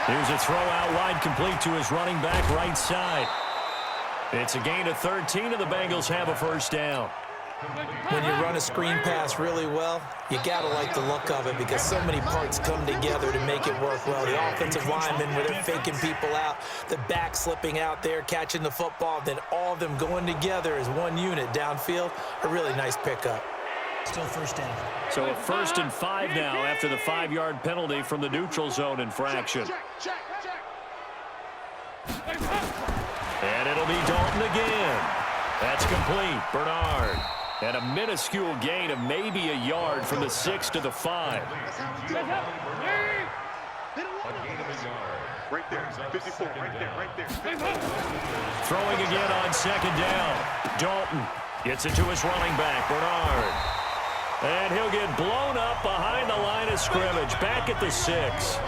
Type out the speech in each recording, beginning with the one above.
Here's a throw out wide, complete to his running back right side. It's a gain of 13, and the Bengals have a first down. When you run a screen pass really well, you got to like the look of it because so many parts come together to make it work well. The offensive linemen, where they're faking people out, the back slipping out there, catching the football, then all of them going together as one unit downfield. A really nice pickup. Still first down. So a 1st and 5 now after the 5-yard penalty from the neutral zone infraction. And it'll be Dalton again. That's complete. Bernard. And a minuscule gain of maybe a yard from the 6 to the 5. Right there, 54, right there. Throwing again on 2nd down. Dalton gets it to his running back, Bernard. And he'll get blown up behind the line of scrimmage, back at the 6.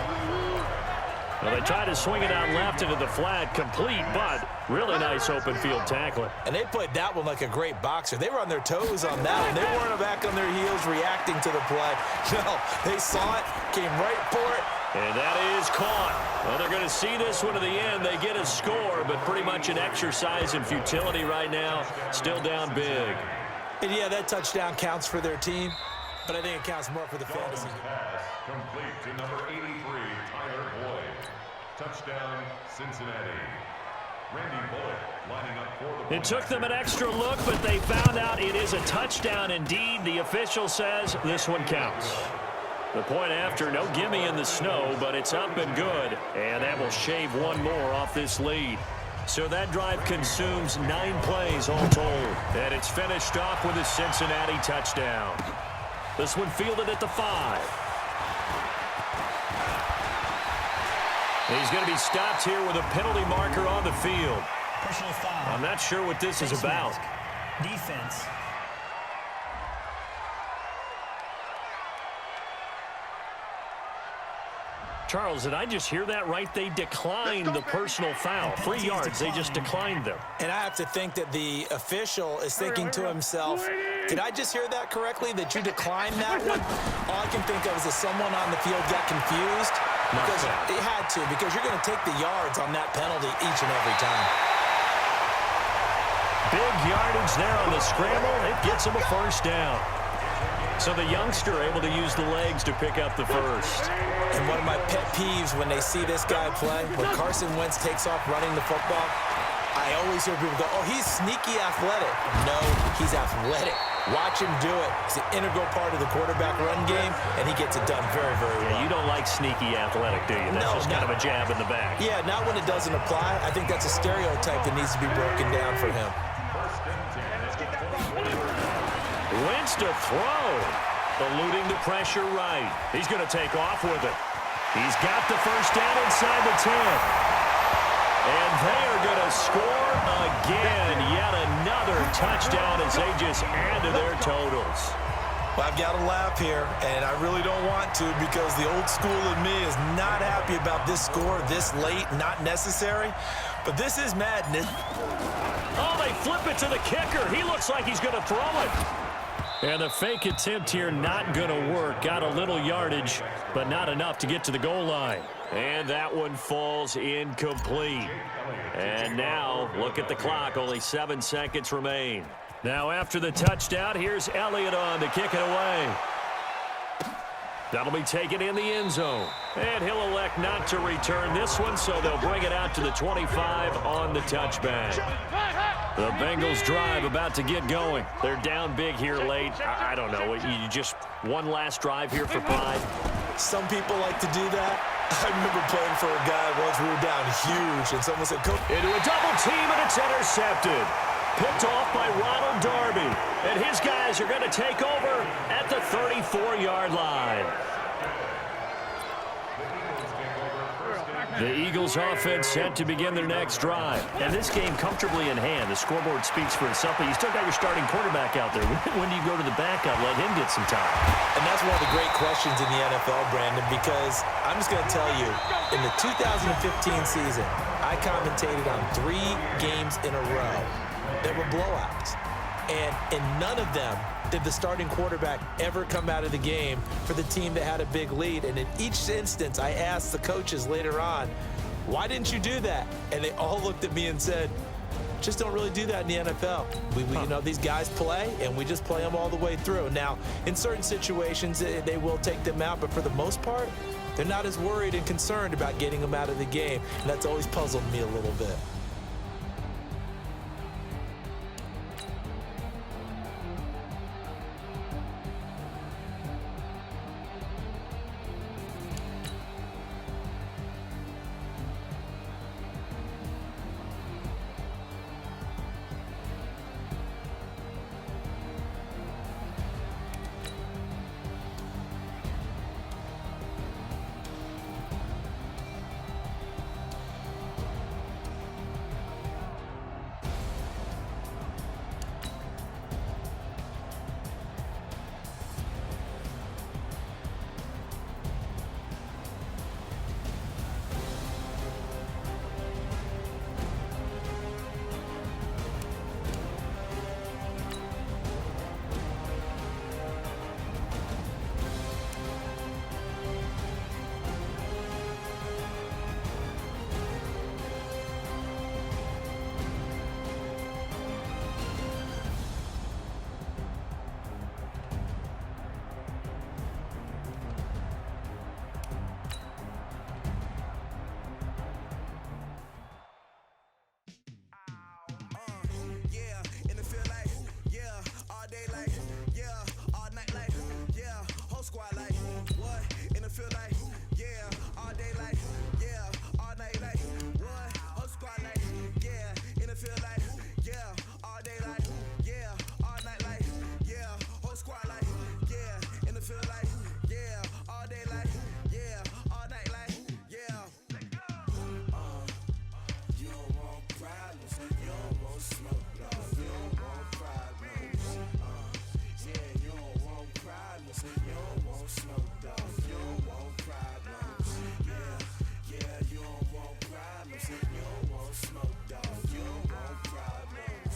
Well, they tried to swing it out left into the flat, complete, but really nice open field tackling. And they played that one like a great boxer. They were on their toes on that one. They weren't back on their heels reacting to the play. No, they saw it, came right for it. And that is caught. Well, they're going to see this one to the end. They get a score, but pretty much an exercise in futility right now. Still down big. And yeah, that touchdown counts for their team, but I think it counts more for the fantasy. Pass complete to number 83, Tyler Boyd. Touchdown, Cincinnati. Randy Bullock lining up for the... It took them an extra look, but they found out it is a touchdown indeed. The official says this one counts. The point after, no gimme in the snow, but it's up and good. And that will shave one more off this lead. So that drive consumes 9 plays all told. And it's finished off with a Cincinnati touchdown. This one fielded at the 5. He's going to be stopped here with a penalty marker on the field. Personal foul. I'm not sure what this is about. Defense. Charles, did I just hear that right? They declined the personal foul. 3 yards, they just declined them. And I have to think that the official is thinking to himself, did I just hear that correctly, that you declined that one? All I can think of is that someone on the field got confused. Because it had to, because you're going to take the yards on that penalty each and every time. Big yardage there on the scramble. It gets him a first down. So the youngster able to use the legs to pick up the first. And one of my pet peeves when they see this guy play, when Carson Wentz takes off running the football, I always hear people go, oh, he's sneaky athletic. No, he's athletic. Watch him do it. It's an integral part of the quarterback run game, and he gets it done very, very well. Yeah, you don't like sneaky athletic, do you? That's just kind of a jab in the back. Yeah, not when it doesn't apply. I think that's a stereotype that needs to be broken down for him. Wentz to throw. Eluding the pressure right. He's going to take off with it. He's got the first down inside the 10. And they are going to score again. Yet another touchdown as they just add to their totals. Well, I've got to laugh here, and I really don't want to because the old school in me is not happy about this score this late, not necessary. But this is Madden. Oh, they flip it to the kicker. He looks like he's going to throw it. And the fake attempt here not going to work. Got a little yardage, but not enough to get to the goal line. And that one falls incomplete. And now, look at the clock. Only 7 seconds remain. Now, after the touchdown, here's Elliott on to kick it away. That'll be taken in the end zone. And he'll elect not to return this one, so they'll bring it out to the 25 on the touchback. The Bengals drive about to get going. They're down big here late. I don't know. You just one last drive here for pride. Some people like to do that. I remember playing for a guy once we were down huge, and someone said, Coach. Into a double team, and it's intercepted. Picked off by Ronald Darby. And his guys are going to take over at the 34-yard line. The Eagles offense set to begin their next drive. And this game comfortably in hand. The scoreboard speaks for itself, but you still got your starting quarterback out there. When do you go to the backup, let him get some time? And that's one of the great questions in the NFL, Brandon, because I'm just going to tell you, in the 2015 season, I commentated on 3 games in a row that were blowouts. And in none of them did the starting quarterback ever come out of the game for the team that had a big lead. And in each instance, I asked the coaches later on, why didn't you do that? And they all looked at me and said, just don't really do that in the NFL. You know, these guys play, and we just play them all the way through. Now, in certain situations, they will take them out, but for the most part, they're not as worried and concerned about getting them out of the game. And that's always puzzled me a little bit.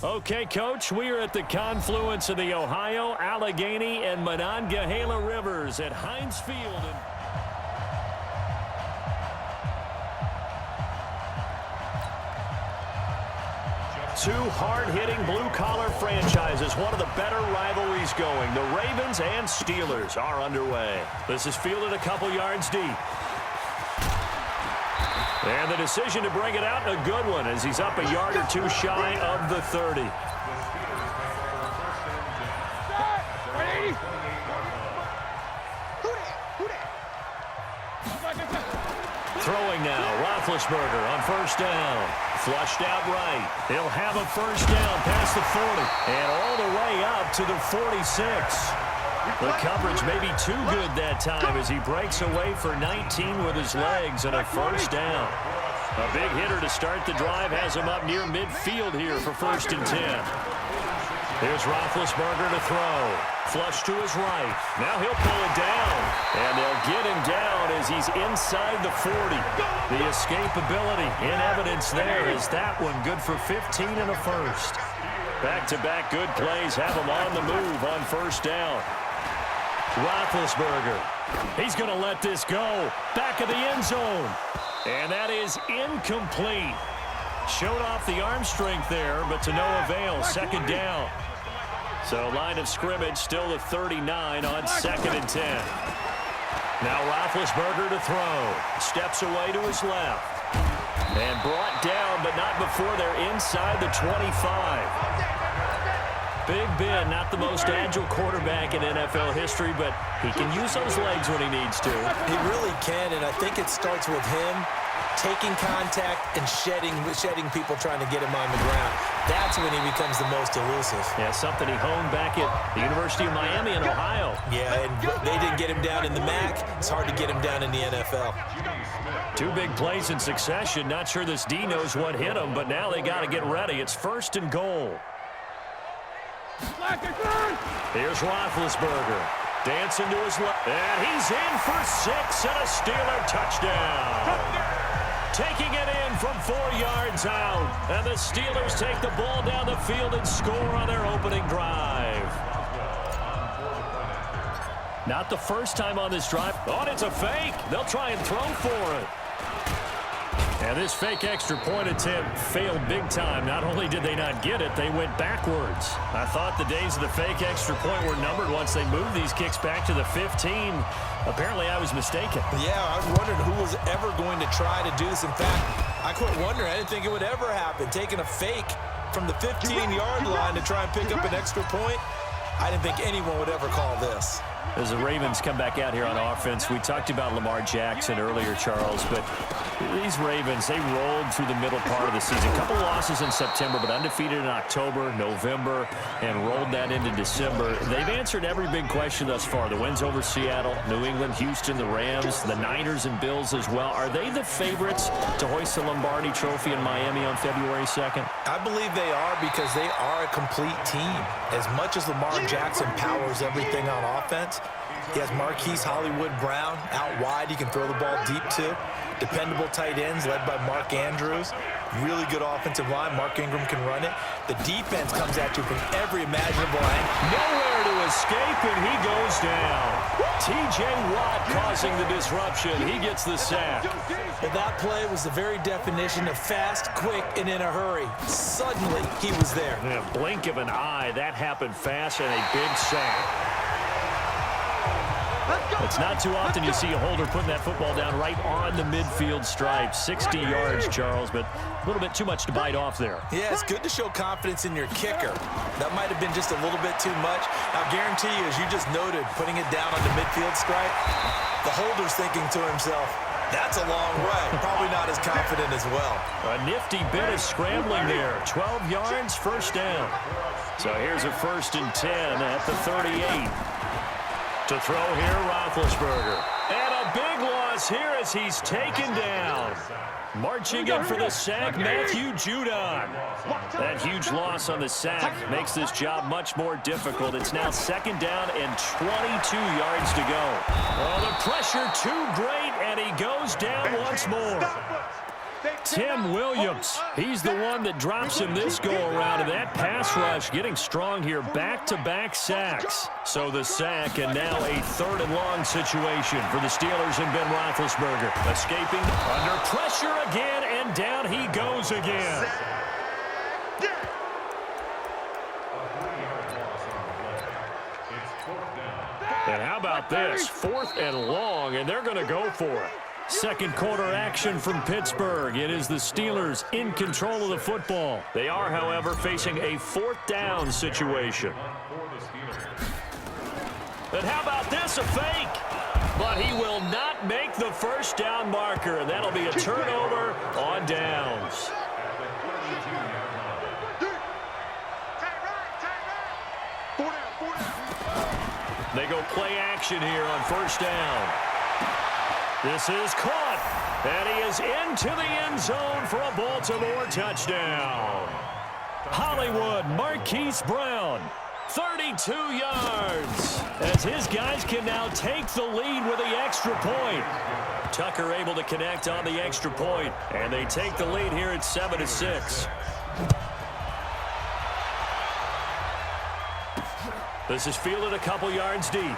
Okay, Coach, we are at the confluence of the Ohio, Allegheny, and Monongahela Rivers at Heinz Field. Two hard-hitting blue-collar franchises, one of the better rivalries going. The Ravens and Steelers are underway. This is fielded a couple yards deep. And the decision to bring it out, a good one, as he's up a yard or two shy of the 30. Throwing now, Roethlisberger on first down. Flushed out right. He'll have a first down past the 40. And all the way up to the 46. The coverage may be too good that time as he breaks away for 19 with his legs and a first down. A big hitter to start the drive has him up near midfield here for 1st and 10. Here's Roethlisberger to throw. Flush to his right. Now he'll pull it down. And they'll get him down as he's inside the 40. The escapability in evidence there is that one good for 15 and a first. Back-to-back good plays have him on the move on first down. Roethlisberger. He's going to let this go. Back of the end zone. And that is incomplete. Showed off the arm strength there, but to no avail. 2nd down. So line of scrimmage still the 39 on 2nd and 10. Now Roethlisberger to throw. Steps away to his left. And brought down, but not before they're inside the 25. Big Ben, not the most agile quarterback in NFL history, but he can use those legs when he needs to. He really can, and I think it starts with him taking contact and shedding people trying to get him on the ground. That's when he becomes the most elusive. Yeah, something he honed back at the University of Miami in Ohio. Yeah, and they didn't get him down in the MAC. It's hard to get him down in the NFL. Two big plays in succession. Not sure this D knows what hit him, but now they got to get ready. It's 1st and goal. Here's Roethlisberger. Dancing to his left. And he's in for 6 and a Steeler touchdown. taking it in from 4 yards out. And the Steelers take the ball down the field and score on their opening drive. Not the first time on this drive. Oh, it's a fake. They'll try and throw for it. And this fake extra point attempt failed big time. Not only did they not get it, they went backwards. I thought the days of the fake extra point were numbered once they moved these kicks back to the 15. Apparently, I was mistaken. Yeah, I was wondering who was ever going to try to do this. In fact, I quit wondering. I didn't think it would ever happen. Taking a fake from the 15-yard line to try and pick up an extra point, I didn't think anyone would ever call this. As the Ravens come back out here on offense, we talked about Lamar Jackson earlier, Charles, but these Ravens, they rolled through the middle part of the season. A couple losses in September, but undefeated in October, November, and rolled that into December. They've answered every big question thus far. The wins over Seattle, New England, Houston, the Rams, the Niners, and Bills as well. Are they the favorites to hoist the Lombardi Trophy in Miami on February 2nd? I believe they are because they are a complete team. As much as Lamar Jackson powers everything on offense, he has Marquise Hollywood Brown out wide. He can throw the ball deep too. Dependable tight ends led by Mark Andrews. Really good offensive line. Mark Ingram can run it. The defense comes at you from every imaginable angle. Nowhere to escape, and he goes down. T.J. Watt causing the disruption. He gets the sack. Well, that play was the very definition of fast, quick, and in a hurry. Suddenly, he was there. In a blink of an eye, that happened fast and a big sack. It's not too often you see a holder putting that football down right on the midfield stripe. 60 yards, Charles, but a little bit too much to bite off there. Yeah, it's good to show confidence in your kicker. That might have been just a little bit too much. I'll guarantee you, as you just noted, putting it down on the midfield stripe, the holder's thinking to himself, that's a long way. Probably not as confident as well. A nifty bit of scrambling there. 12 yards, first down. So here's a 1st and 10 at the 38. To throw here, Roethlisberger. And a big loss here as he's taken down. Marching in for the sack, Matthew Judon. That huge loss on the sack makes this job much more difficult. It's now 2nd down and 22 yards to go. Oh, the pressure too great, and he goes down once more. Tim Williams, he's the one that drops him this go-around, and that pass rush getting strong here, back-to-back sacks. So the sack, and now a 3rd and long situation for the Steelers and Ben Roethlisberger. Escaping under pressure again, and down he goes again. And how about this? 4th and long, and they're going to go for it. Second quarter action from Pittsburgh. It is the Steelers in control of the football. They are, however, facing a 4th down situation. And how about this? A fake. But he will not make the 1st down marker, and that'll be a turnover on downs. They go play action here on 1st down. This is caught, and he is into the end zone for a Baltimore touchdown. Hollywood Marquise Brown, 32 yards, as his guys can now take the lead with the extra point. Tucker able to connect on the extra point, and they take the lead here at 7-6. This is fielded a couple yards deep.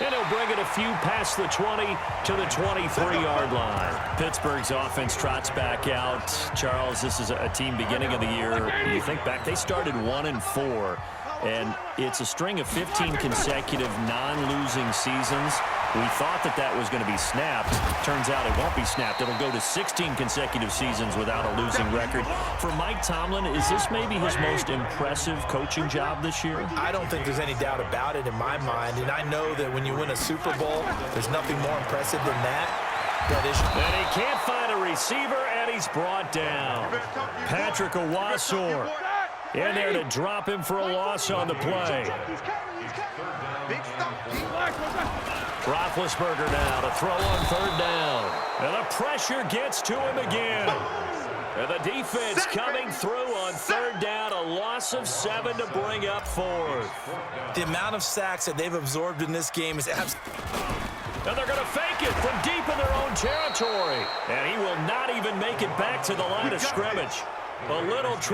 And he'll bring it a few past the 20 to the 23-yard line. Pittsburgh's offense trots back out. Charles, this is a team beginning of the year. You think back, they started 1-4. And it's a string of 15 consecutive non-losing seasons. We thought that was going to be snapped. Turns out it won't be snapped. It'll go to 16 consecutive seasons without a losing record. For Mike Tomlin, is this maybe his most impressive coaching job this year? I don't think there's any doubt about it in my mind. And I know that when you win a Super Bowl, there's nothing more impressive than that. And he can't find a receiver, and he's brought down. Patrick Owasor in there to drop him for a loss on the play. Roethlisberger now to throw on 3rd down. And the pressure gets to him again. And the defense coming through on 3rd down. A loss of 7 to bring up 4th. The amount of sacks that they've absorbed in this game is absolutely... And they're going to fake it from deep in their own territory. And he will not even make it back to the line of scrimmage. A little trick.